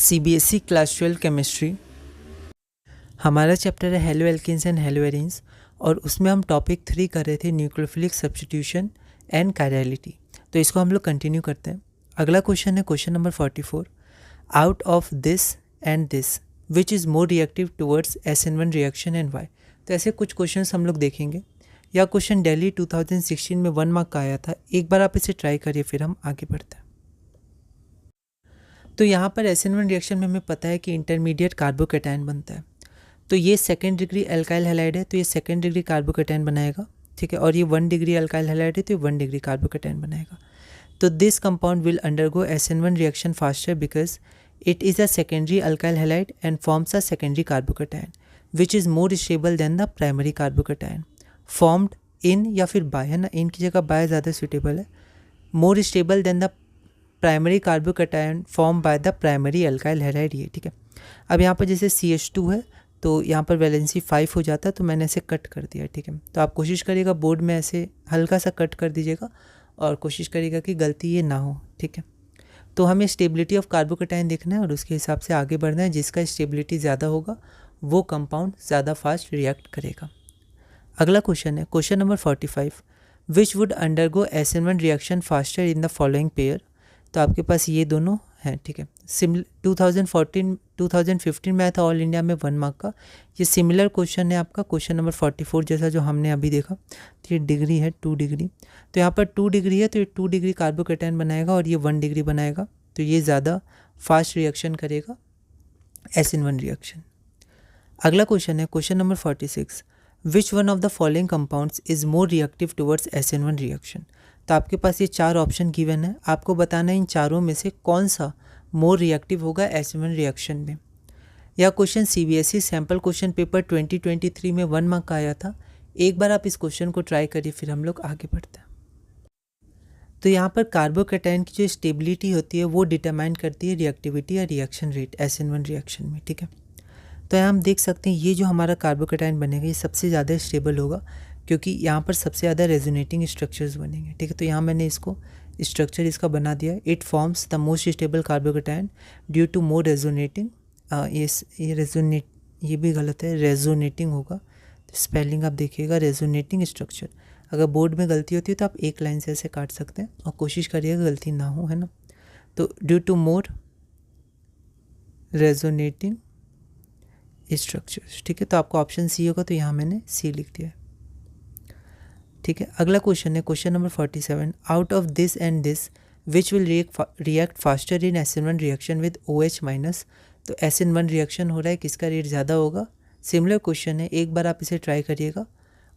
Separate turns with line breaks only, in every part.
CBSE class 12 chemistry. हमारा chapter है haloalkanes and haloarenes और उसमें हम टॉपिक 3 कर रहे थे न्यूक्लियोफिलिक सब्स्टिट्यूशन एंड कायरलिटी। तो इसको हम लोग कंटिन्यू करते हैं। अगला क्वेश्चन है question number 44। Out of this and this which is more reactive towards SN1 reaction and why. तो ऐसे कुछ क्वेश्चन हम लोग देखेंगे। यह क्वेश्चन दिल्ली 2016 में 1 मार्क का आया था। एक बार आप इसे ट्राई करिए, फिर हम आगे बढ़ते हैं। तो यहाँ पर SN1 रिएक्शन में हमें पता है कि इंटरमीडिएट कार्बोकेटायन बनता है। तो ये सेकेंड डिग्री अल्काइल हैलाइड है, तो ये सेकेंड डिग्री कार्बोकेटायन बनाएगा, ठीक है। और ये 1 डिग्री अल्काइल हैलाइड है, तो ये 1 डिग्री कार्बोकेटायन बनाएगा। तो this compound will undergo SN1 reaction faster because it is a secondary alkyl halide and forms a secondary carbocation which is more stable then the primary carbocation formed in, या फिर bye, है ना, इन की जगह bye ज़्यादा suitable है। More stable then the primary carbocation form by the primary alkyl halide, ये ठीक है। अब यहाँ पर जैसे CH2 है तो यहाँ पर वैलेंसी 5 हो जाता है, तो मैंने ऐसे कट कर दिया, ठीक है। तो आप कोशिश करिएगा बोर्ड में ऐसे हल्का सा कट कर दीजिएगा और कोशिश करिएगा कि गलती ये ना हो, ठीक है। तो हमें स्टेबिलिटी ऑफ कार्बोकेटायन देखना है और उसके हिसाब से आगे बढ़ना है। जिसका स्टेबिलिटी ज़्यादा होगा वो कंपाउंड ज़्यादा फास्ट रिएक्ट करेगा। अगला क्वेश्चन है question number 45। Which would undergo SN1 reaction faster in the following pair. तो आपके पास ये दोनों हैं, ठीक है। 2015 में आया था ऑल इंडिया में 1 मार्क का। ये सिमिलर क्वेश्चन है आपका क्वेश्चन नंबर 44 जैसा जो हमने अभी देखा। तो ये डिग्री है 2 डिग्री, तो यहाँ पर 2 डिग्री है, तो ये 2 डिग्री कार्बोकेटायन बनाएगा और ये 1 डिग्री बनाएगा। तो ये ज़्यादा फास्ट रिएक्शन करेगा SN1 रिएक्शन। अगला क्वेश्चन है question number 46। Which one of the following compounds is more reactive towards SN1 reaction. तो आपके पास ये 4 ऑप्शन गिवन है, आपको बताना है इन चारों में से कौन सा मोर रिएक्टिव होगा SN1 रिएक्शन में। यह question CBSE sample question paper 2023 में 1 मार्क का आया था। एक बार आप इस क्वेश्चन को ट्राई करिए, फिर हम लोग आगे बढ़ते हैं। तो यहाँ पर कार्बोकेटायन की जो स्टेबिलिटी होती है वो डिटरमाइन करती है रिएक्टिविटी या रिएक्शन रेट SN1 रिएक्शन में, ठीक है। तो यहाँ हम देख सकते हैं ये जो हमारा कार्बोकेटायन बनेगा ये सबसे ज़्यादा स्टेबल होगा क्योंकि यहाँ पर सबसे ज़्यादा रेजोनेटिंग स्ट्रक्चर्स बनेंगे, ठीक है। तो यहाँ मैंने इसको स्ट्रक्चर इसका बना दिया। It forms the most stable carbocation due to more resonating, ये रेजोनेट, ये भी गलत है, रेजोनेटिंग होगा। तो स्पेलिंग आप देखिएगा, रेजोनेटिंग स्ट्रक्चर। अगर बोर्ड में गलती होती है तो आप एक लाइन से ऐसे काट सकते हैं और कोशिश करिएगा गलती ना हो, है ना। तो due to more resonating structures, ठीक है। तो आपका ऑप्शन सी होगा, तो यहाँ मैंने सी लिख दिया है, ठीक है। अगला क्वेश्चन है question number 47। Out of this and this which will react faster in SN1 reaction with OH minus. तो SN1 रिएक्शन हो रहा है, किसका रेट ज़्यादा होगा। सिमिलर क्वेश्चन है, एक बार आप इसे ट्राई करिएगा।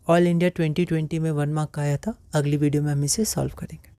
ऑल इंडिया 2020 में 1 मार्क का आया था। अगली वीडियो में हम इसे सॉल्व करेंगे।